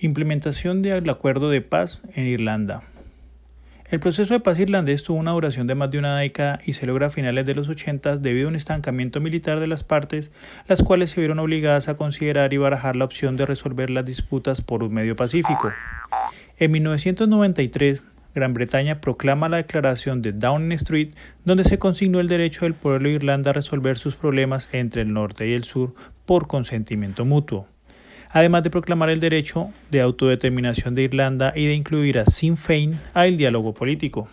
Implementación del acuerdo de paz en Irlanda. El proceso de paz irlandés tuvo una duración de más de una década y se logra a finales de los 80 debido a un estancamiento militar de las partes, las cuales se vieron obligadas a considerar y barajar la opción de resolver las disputas por un medio pacífico. En 1993, Gran Bretaña proclama la declaración de Downing Street, donde se consignó el derecho del pueblo de Irlanda a resolver sus problemas entre el norte y el sur por consentimiento mutuo, además de proclamar el derecho de autodeterminación de Irlanda y de incluir a Sinn Féin al diálogo político.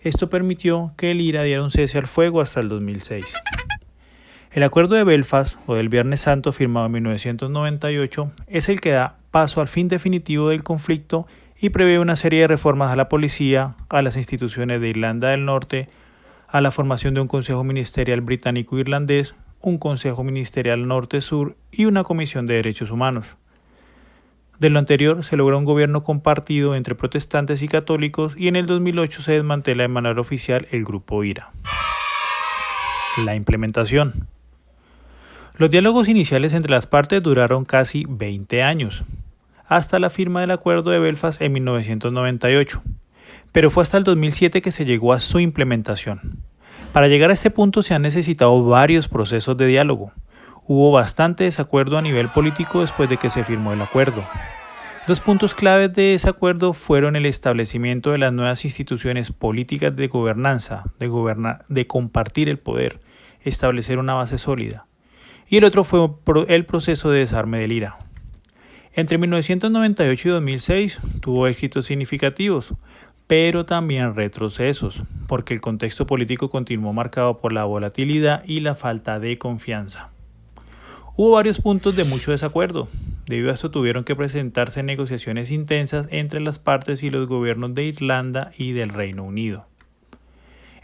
Esto permitió que el IRA diera un cese al fuego hasta el 2006. El Acuerdo de Belfast, o del Viernes Santo, firmado en 1998, es el que da paso al fin definitivo del conflicto y prevé una serie de reformas a la policía, a las instituciones de Irlanda del Norte, a la formación de un Consejo Ministerial Británico-Irlandés, un Consejo Ministerial Norte-Sur y una Comisión de Derechos Humanos. De lo anterior se logra un gobierno compartido entre protestantes y católicos y en el 2008 se desmantela de manera oficial el Grupo IRA. La implementación. Los diálogos iniciales entre las partes duraron casi 20 años, hasta la firma del Acuerdo de Belfast en 1998, pero fue hasta el 2007 que se llegó a su implementación. Para llegar a este punto se han necesitado varios procesos de diálogo. Hubo bastante desacuerdo a nivel político después de que se firmó el acuerdo. Dos puntos claves de ese acuerdo fueron el establecimiento de las nuevas instituciones políticas de gobernanza, de compartir el poder, establecer una base sólida. Y el otro fue el proceso de desarme del IRA. Entre 1998 y 2006 tuvo éxitos significativos, pero también retrocesos, porque el contexto político continuó marcado por la volatilidad y la falta de confianza. Hubo varios puntos de mucho desacuerdo. Debido a esto tuvieron que presentarse negociaciones intensas entre las partes y los gobiernos de Irlanda y del Reino Unido.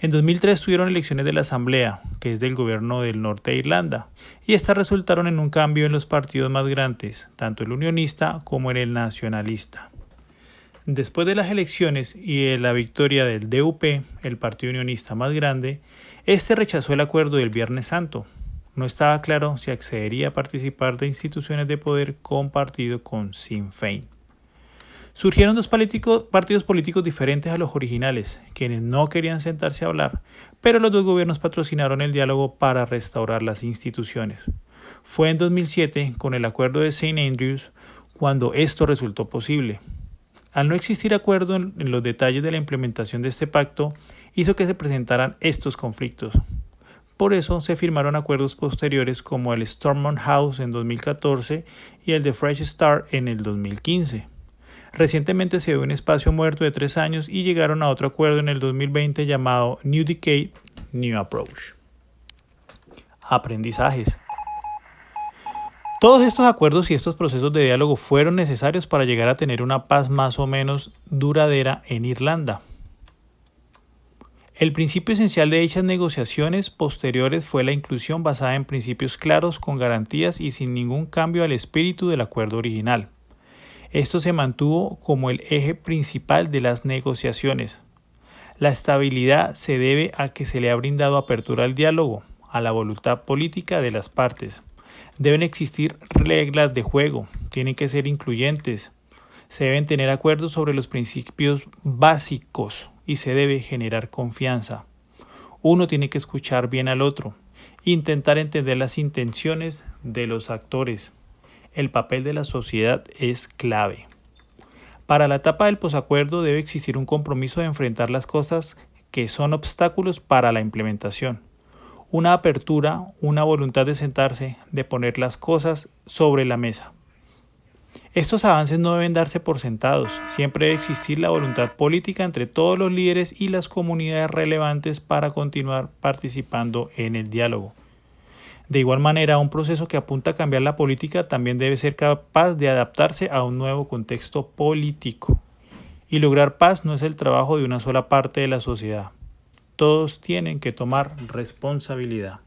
En 2003 tuvieron elecciones de la Asamblea, que es del gobierno del norte de Irlanda, y estas resultaron en un cambio en los partidos más grandes, tanto el unionista como en el nacionalista. Después de las elecciones y de la victoria del DUP, el partido unionista más grande, este rechazó el acuerdo del Viernes Santo. No estaba claro si accedería a participar de instituciones de poder compartido con Sinn Féin. Surgieron dos partidos políticos diferentes a los originales, quienes no querían sentarse a hablar, pero los dos gobiernos patrocinaron el diálogo para restaurar las instituciones. Fue en 2007, con el acuerdo de St. Andrews, cuando esto resultó posible. Al no existir acuerdo en los detalles de la implementación de este pacto, hizo que se presentaran estos conflictos. Por eso se firmaron acuerdos posteriores como el Stormont House en 2014 y el de Fresh Start en el 2015. Recientemente se dio un espacio muerto de 3 años y llegaron a otro acuerdo en el 2020 llamado New Decade, New Approach. Aprendizajes. Todos estos acuerdos y estos procesos de diálogo fueron necesarios para llegar a tener una paz más o menos duradera en Irlanda. El principio esencial de dichas negociaciones posteriores fue la inclusión basada en principios claros, con garantías y sin ningún cambio al espíritu del acuerdo original. Esto se mantuvo como el eje principal de las negociaciones. La estabilidad se debe a que se le ha brindado apertura al diálogo, a la voluntad política de las partes. Deben existir reglas de juego, tienen que ser incluyentes, se deben tener acuerdos sobre los principios básicos y se debe generar confianza. Uno tiene que escuchar bien al otro, intentar entender las intenciones de los actores. El papel de la sociedad es clave. Para la etapa del posacuerdo debe existir un compromiso de enfrentar las cosas que son obstáculos para la implementación. Una apertura, una voluntad de sentarse, de poner las cosas sobre la mesa. Estos avances no deben darse por sentados, siempre debe existir la voluntad política entre todos los líderes y las comunidades relevantes para continuar participando en el diálogo. De igual manera, un proceso que apunta a cambiar la política también debe ser capaz de adaptarse a un nuevo contexto político. Y lograr paz no es el trabajo de una sola parte de la sociedad. Todos tienen que tomar responsabilidad.